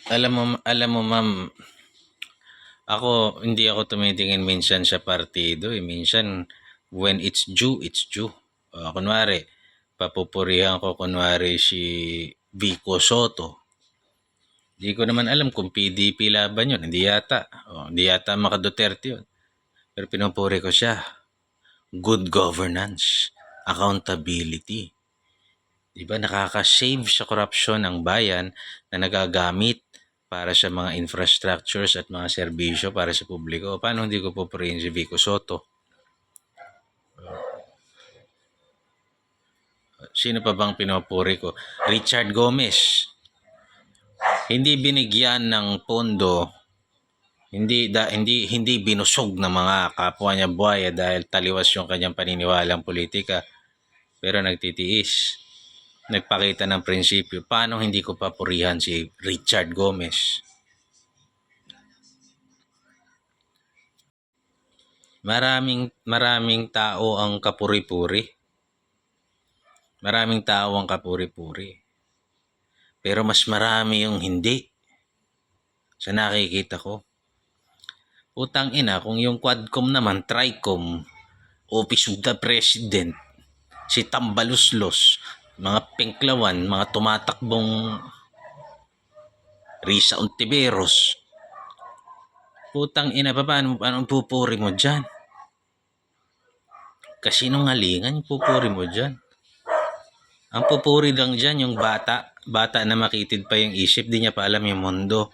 Alam mo ma'am, hindi ako tumitingin minsan sa partido, minsan when it's due, it's due. Kunwari, papupurihan ko kunwari si Vico Soto. Di ko naman alam kung PDP laban yun, hindi yata maka Duterte yun. Pero pinupuri ko siya. Good governance, accountability. Diba nakaka-save sa korupsyon ang bayan na nagagamit para sa mga infrastructures at mga serbisyo para sa publiko. Paano hindi ko pupurihin si Vico Soto? Sino pa bang pinupuri ko? Richard Gomez. Hindi binigyan ng pondo, hindi binusog ng mga kapwa niya buhaya dahil taliwas yung kanyang paniniwalang politika. Pero nagtitiis. Nagpakita ng prinsipyo. Paano hindi ko papurihan si Richard Gomez? Maraming tao ang kapuri-puri. Maraming tao ang kapuri-puri. Pero mas marami yung hindi. Sa nakikita ko. Utang ina, kung yung Quadcom naman, Tricom, Office of the President, si Tambaluslos, mga Pinklawan, mga tumatakbong Risa Ontiveros. Putang ina pa, paano pupuri mo dyan? Kasinungalingan yung pupuri mo dyan. Ang pupuri lang dyan yung bata na makitid pa yung isip, di niya pa alam yung mundo.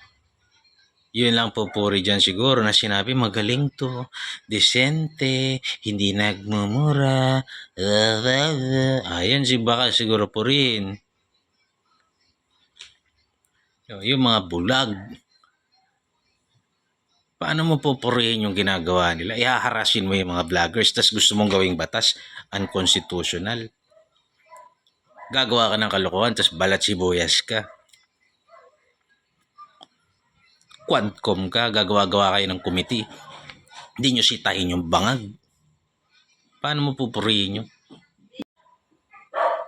Yun lang pupuri dyan siguro na sinabi magaling to, desente, hindi nagmumura, ayan si baka siguro purihin. Yung mga bulag, paano mo pupurihin yung ginagawa nila? Ihaharasin mo yung mga vloggers tas gusto mong gawing batas, unconstitutional. Gagawa ka ng kalokohan tas balat sibuyas ka. Quadcom ka, gagawa kayo ng committee. Hindi nyo sitahin yung bangag. Paano mo pupurihin nyo?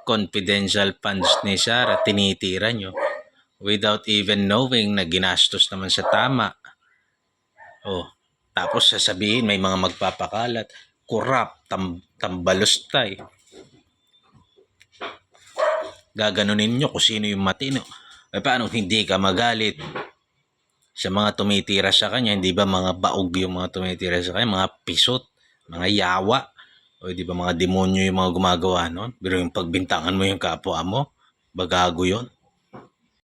Confidential funds ni Sarah, tinitira nyo. Without even knowing na ginastos naman sa tama. Tapos sasabihin may mga magpapakalat, corrupt, tambalustay. Gaganunin nyo kung sino yung matino. Paano hindi ka magalit sa mga tumitira sa kanya? Hindi ba mga baog yung mga tumitira sa kanya? Mga pisot, mga yawa. O di ba mga demonyo yung mga gumagawa nun? Pero yung pagbintangan mo yung kapwa mo, bagago yun.